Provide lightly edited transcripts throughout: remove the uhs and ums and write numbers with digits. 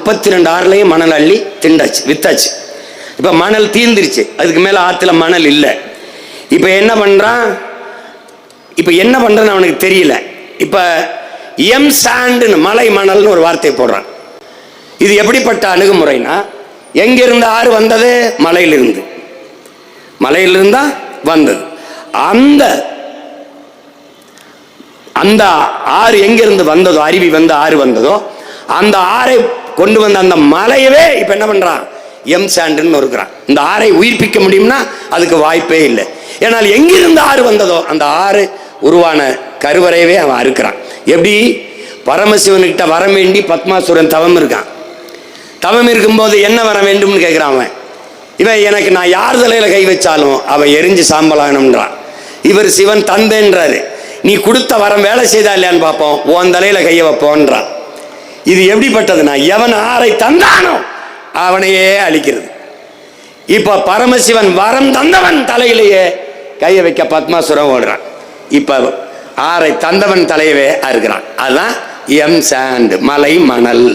32 ஆறுலையும் மணல் அள்ளி திண்டாச்சு, வித்தாச்சு. இப்போ மணல் தீர்ந்துருச்சு, அதுக்கு மேலே ஆற்றுல மணல் இல்லை. இப்போ என்ன பண்ணுறான், இப்போ என்ன பண்ணுறன்னு அவனுக்கு தெரியல. இப்போ எம் சாண்டுன்னு மலை மணல்னு ஒரு வார்த்தையை போடுறான். இது எப்படிப்பட்ட அணுகுமுறைனா, எங்கிருந்து ஆறு வந்தது? மலையிலிருந்து. மலையிலிருந்தா வந்தது. அந்த அந்த ஆறு எங்கிருந்து வந்ததோ, அருவி வந்து ஆறு வந்ததோ, அந்த ஆறை கொண்டு வந்த அந்த மலையவே இப்ப என்ன பண்றான், எம் சாண்டுன்னு இருக்கிறான். இந்த ஆறை உயிர்ப்பிக்க முடியும்னா அதுக்கு வாய்ப்பே இல்லை. ஏன்னால் எங்கிருந்து ஆறு வந்ததோ அந்த ஆறு உருவான கருவறையவே அவன் அறுக்கிறான். எப்படி? பரமசிவன்கிட்ட வர வேண்டி பத்மாசுரன் தவம் இருக்கான். தவம் இருக்கும்போது என்ன வர வேண்டும்னு கேட்கிறான் அவன். இவன் எனக்கு நான் யார் தலையில கை வச்சாலும் அவன் எரிஞ்சு சாம்பலானம்ன்றான். இவர் சிவன் தந்தைன்றாரு. நீ கொடுத்த வரம் வேலை செய்தா இல்லையான்னு பார்ப்போம், உன் தலையில கையை வைப்போன்றான். இது எப்படிப்பட்டதுன்னா, எவன் ஆறை தந்தானோ அவனையே அழிக்கிறது. இப்ப பரமசிவன் வரம் தந்தவன் தலையிலேயே கையை வைக்க பத்மாசுரம் ஓடுறான். இப்ப ஆறை தந்தவன் தலையவே அறுக்கிறான். அதுதான் எம் சாண்ட், மலை மணல்.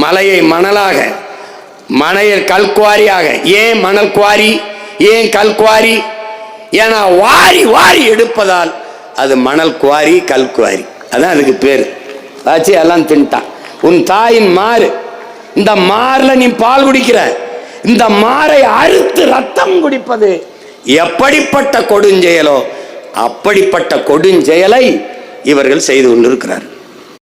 மலையை மணலாக, மலையை கல்குவாரியாக. ஏன் மணல் குவாரி, ஏன் கல்குவாரி? ஏன்னா வாரி வாரி எடுப்பதால் அது மணல் குவாரி, கல்குவாரி. அதான் அதுக்கு பேரு. ஆச்சு, எல்லாம் தின்ட்டான். உன் தாயின் மாறு, இந்த மாறுல நீ பால் குடிக்கிற, இந்த மாறை அறுத்து ரத்தம் குடிப்பது எப்படிப்பட்ட கொடுஞ்செயலோ அப்படிப்பட்ட கொடுஞ்செயலை இவர்கள் செய்து கொண்டிருக்கிறார்.